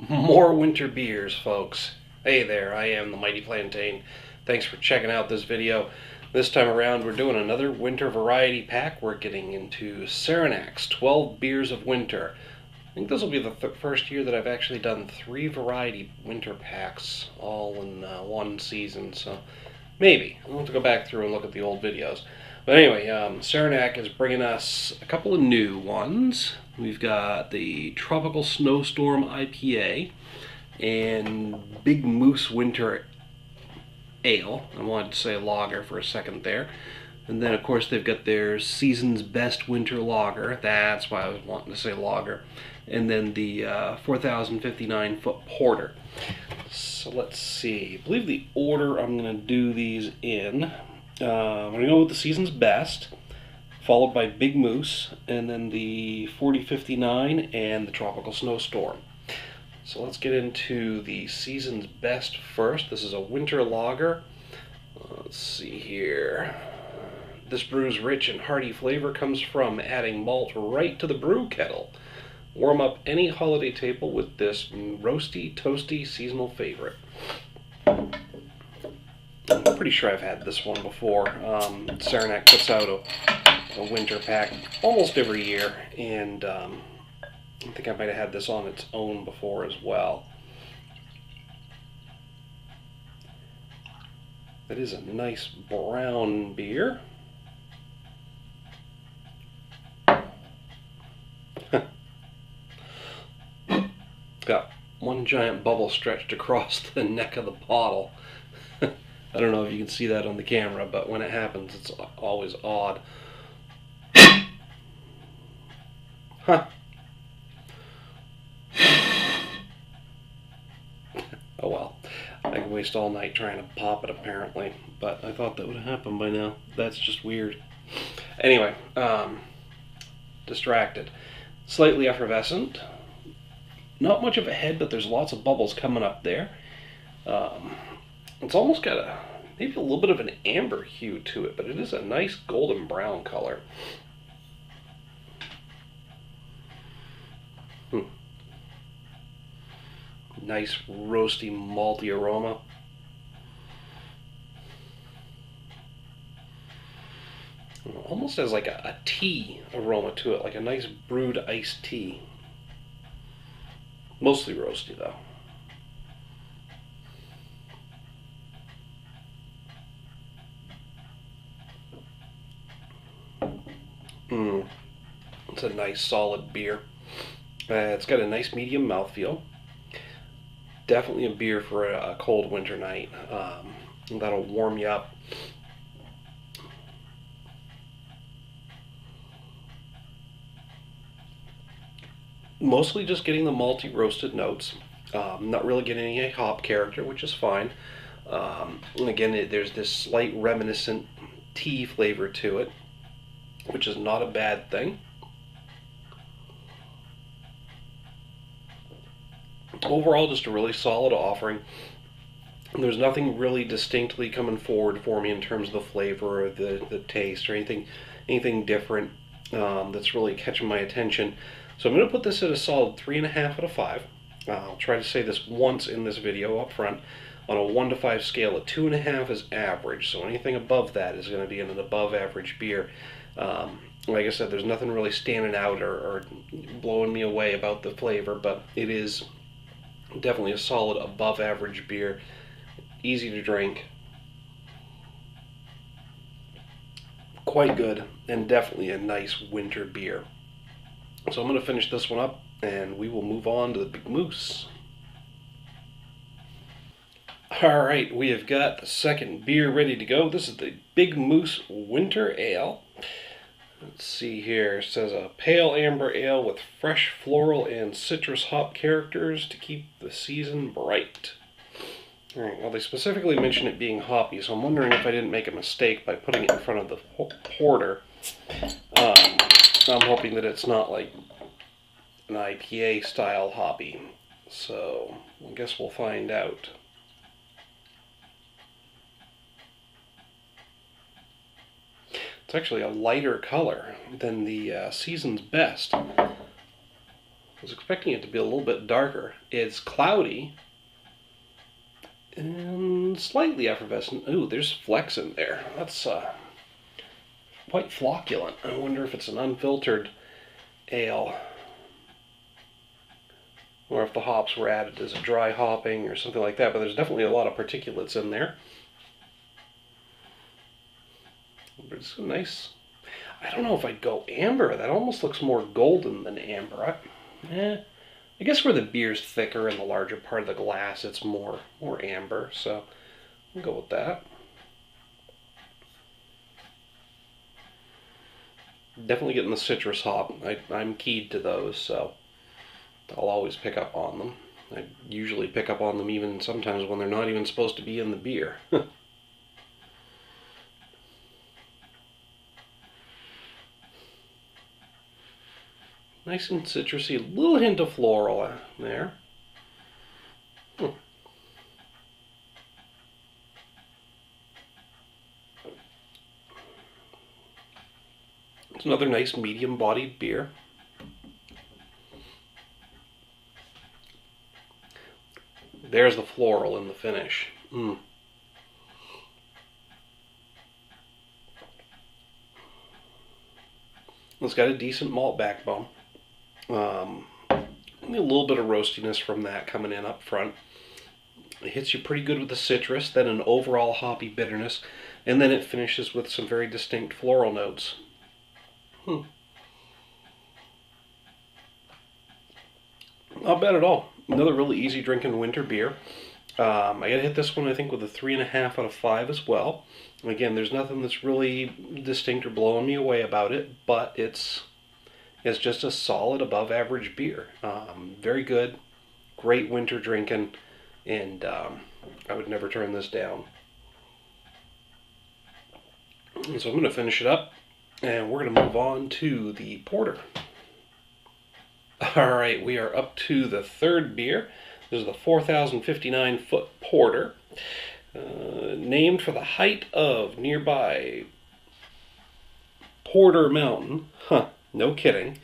More winter beers, folks. Hey there, I am the Mighty Plantain. Thanks for checking out this video. This time around, we're doing another winter variety pack. We're getting into Saranac's 12 Beers of Winter. I think this will be the first year that I've actually done 3 variety winter packs all in one season, so maybe. I'll have to go back through and look at the old videos. But anyway, Saranac is bringing us a couple of new ones. We've got the Tropical Snowstorm IPA and Big Moose Winter Ale. I wanted to say lager for a second there. And then, of course, they've got their Season's Best Winter Lager. That's why I was wanting to say lager. And then the 4,059 foot porter. So let's see. I believe the order I'm going to do these in. I'm going to go with the Season's Best, followed by Big Moose, and then the 4059 and the Tropical Snowstorm. So let's get into the Season's Best first. This is a winter lager. Let's see here. This brew's rich and hearty flavor comes from adding malt right to the brew kettle. Warm up any holiday table with this roasty, toasty, seasonal favorite. I'm pretty sure I've had this one before. Saranac puts out a winter pack almost every year, and I think I might have had this on its own before as well. That is a nice brown beer. Got one giant bubble stretched across the neck of the bottle. I don't know if you can see that on the camera, but when it happens, it's always odd. Huh. Oh well. I can waste all night trying to pop it, apparently. But I thought that would happen by now. That's just weird. Anyway, distracted. Slightly effervescent. Not much of a head, but there's lots of bubbles coming up there. It's almost got maybe a little bit of an amber hue to it, but it is a nice golden brown color. Nice roasty, malty aroma. Almost has like a tea aroma to it, like a nice brewed iced tea. Mostly roasty though. It's a nice solid beer. It's got a nice medium mouthfeel. Definitely a beer for a cold winter night. That'll warm you up. Mostly just getting the malty roasted notes. Not really getting any hop character, which is fine. And again, there's this slight reminiscent tea flavor to it, which is not a bad thing. Overall, just a really solid offering. There's nothing really distinctly coming forward for me in terms of the flavor or the taste or anything different that's really catching my attention. So I'm going to put this at a solid 3.5 out of 5. I'll try to say this once in this video up front. On a 1 to 5 scale, a 2.5 is average, so anything above that is going to be an above average beer. Like I said, there's nothing really standing out or blowing me away about the flavor, but it is definitely a solid above average beer. Easy to drink. Quite good, and definitely a nice winter beer. So I'm going to finish this one up, and we will move on to the Big Moose. Alright, we have got the second beer ready to go. This is the Big Moose Winter Ale. Let's see here. It says a pale amber ale with fresh floral and citrus hop characters to keep the season bright. Alright, well, they specifically mention it being hoppy, so I'm wondering if I didn't make a mistake by putting it in front of the porter. I'm hoping that it's not like an IPA style hoppy. So I guess we'll find out. It's actually a lighter color than the Season's Best. was expecting it to be a little bit darker. It's cloudy and slightly effervescent. Ooh, there's flecks in there. That's quite flocculent. I wonder if it's an unfiltered ale, or if the hops were added as a dry hopping or something like that, but there's definitely a lot of particulates in there. But it's a nice, I don't know if I'd go amber. That almost looks more golden than amber. I guess where the beer's thicker and the larger part of the glass, it's more amber, so I'll go with that. Definitely getting the citrus hop. I'm keyed to those, so I'll always pick up on them. I usually pick up on them even sometimes when they're not even supposed to be in the beer. Nice and citrusy, a little hint of floral there. It's another nice medium-bodied beer. There's the floral in the finish. It's got a decent malt backbone. A little bit of roastiness from that coming in up front. It hits you pretty good with the citrus, then an overall hoppy bitterness, and then it finishes with some very distinct floral notes. Not bad at all. Another really easy drinking winter beer. I gotta hit this one, I think, with a 3.5 out of 5 as well. Again, there's nothing that's really distinct or blowing me away about it, but it's just a solid above average beer. Very good, great winter drinking, and I would never turn this down. And so I'm going to finish it up, and we're going to move on to the porter. All right, we are up to the third beer. This is the 4,059 foot porter, named for the height of nearby Porter Mountain. No kidding.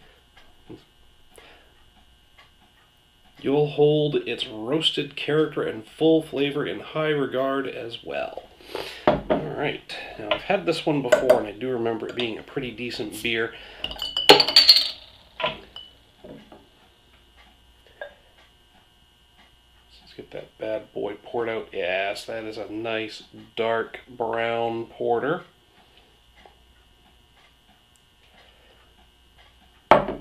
You'll hold its roasted character and full flavor in high regard as well. Alright, now I've had this one before and I do remember it being a pretty decent beer. Let's get that bad boy poured out. Yes, that is a nice dark brown porter. A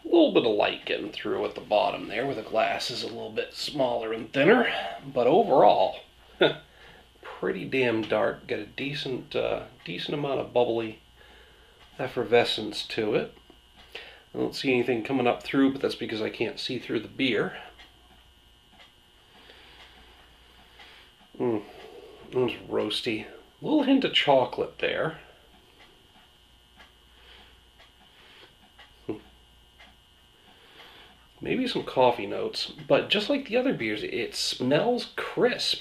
little bit of light getting through at the bottom there where the glass is a little bit smaller and thinner, but overall pretty damn dark. Got a decent amount of bubbly effervescence to it. I don't see anything coming up through, but that's because I can't see through the beer. It's roasty. A little hint of chocolate there. Maybe some coffee notes, but just like the other beers, it smells crisp.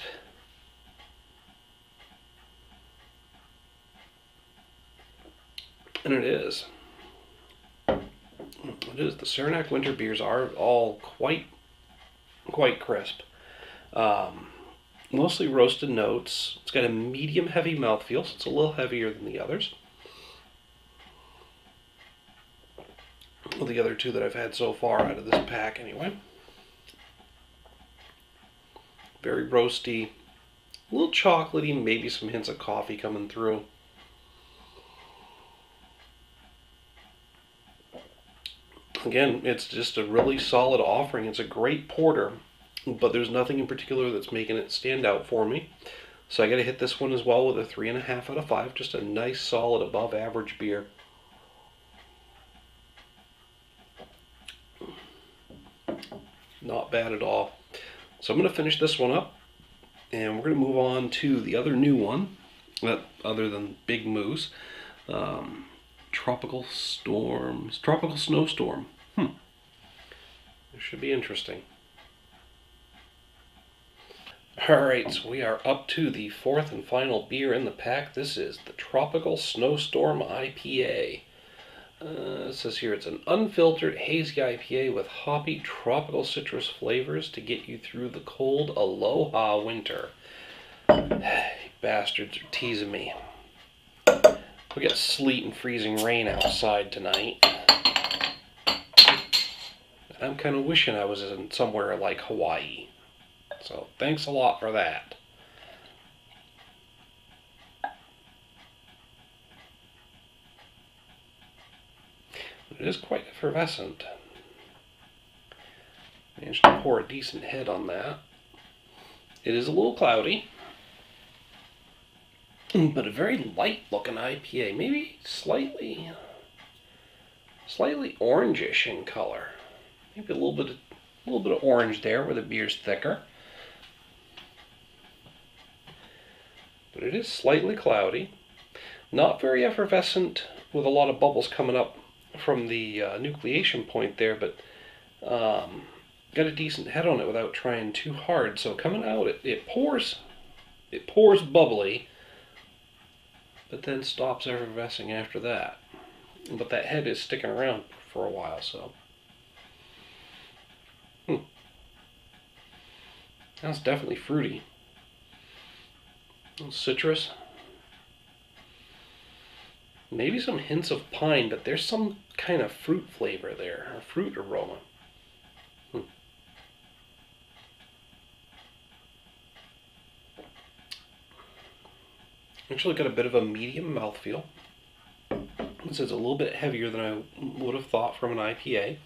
And it is. It is. The Saranac winter beers are all quite crisp. Mostly roasted notes. It's got a medium heavy mouthfeel, so it's a little heavier than the others. Well, the other two that I've had so far out of this pack anyway. Very roasty, a little chocolatey, maybe some hints of coffee coming through. Again, it's just a really solid offering. It's a great porter, but there's nothing in particular that's making it stand out for me. So I got to hit this one as well with a 3.5 out of 5. Just a nice, solid, above average beer. Not bad at all. So I'm going to finish this one up, and we're going to move on to the other new one, other than Big Moose. Tropical Snowstorm. This should be interesting. Alright, so we are up to the fourth and final beer in the pack. This is the Tropical Snowstorm IPA. It says here it's an unfiltered hazy IPA with hoppy tropical citrus flavors to get you through the cold aloha winter. Bastards are teasing me. We got sleet and freezing rain outside tonight. I'm kind of wishing I was in somewhere like Hawaii. So thanks a lot for that. It is quite effervescent. Managed to pour a decent head on that. It is a little cloudy, but a very light looking IPA. Maybe slightly orangish in color. Maybe a little bit of orange there where the beer's thicker. But it is slightly cloudy. Not very effervescent with a lot of bubbles coming up from the nucleation point there, but got a decent head on it without trying too hard. So coming out, it pours bubbly, but then stops effervescing after that. But that head is sticking around for a while, so. That's definitely fruity. A little citrus. Maybe some hints of pine, but there's some kind of fruit flavor there, a fruit aroma. Actually got a bit of a medium mouthfeel. This is a little bit heavier than I would have thought from an IPA.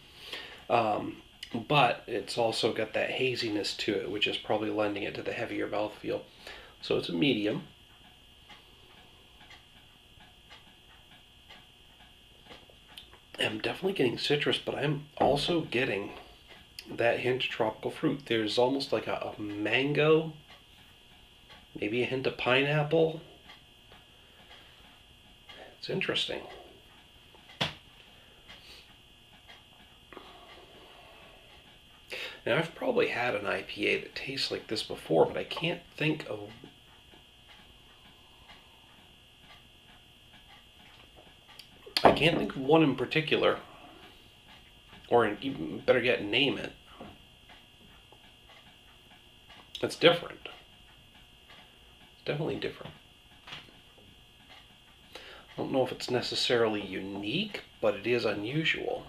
But it's also got that haziness to it, which is probably lending it to the heavier mouthfeel. So it's a medium. I'm definitely getting citrus, but I'm also getting that hint of tropical fruit. There's almost like a mango, maybe a hint of pineapple. It's interesting. Now, I've probably had an IPA that tastes like this before, but I can't think of one in particular, or even better yet, name it. It's different. It's definitely different. I don't know if it's necessarily unique, but it is unusual.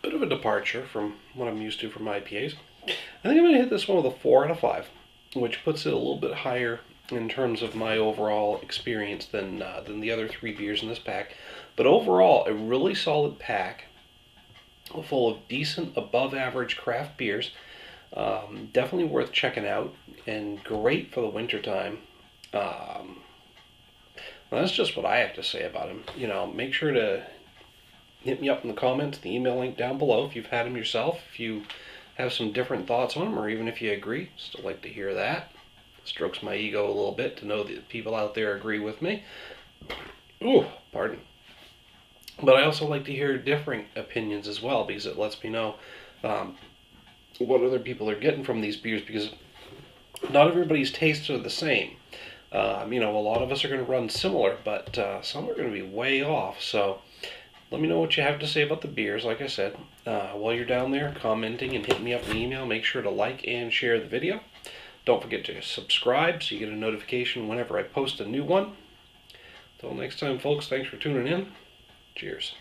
Bit of a departure from what I'm used to from IPAs. I think I'm going to hit this one with a 4 out of 5, which puts it a little bit higher in terms of my overall experience than the other 3 beers in this pack. But overall, a really solid pack, full of decent, above-average craft beers. Definitely worth checking out, and great for the winter time. Well, that's just what I have to say about them. You know, make sure to hit me up in the comments, the email link down below if you've had them yourself, if you have some different thoughts on them, or even if you agree. Still like to hear that. Strokes my ego a little bit to know that people out there agree with me. Ooh, pardon. But I also like to hear differing opinions as well, because it lets me know what other people are getting from these beers, because not everybody's tastes are the same. You know, a lot of us are going to run similar, but some are going to be way off. So let me know what you have to say about the beers. Like I said, while you're down there commenting and hitting me up in the email, make sure to like and share the video. Don't forget to subscribe so you get a notification whenever I post a new one. Until next time, folks, thanks for tuning in. Cheers.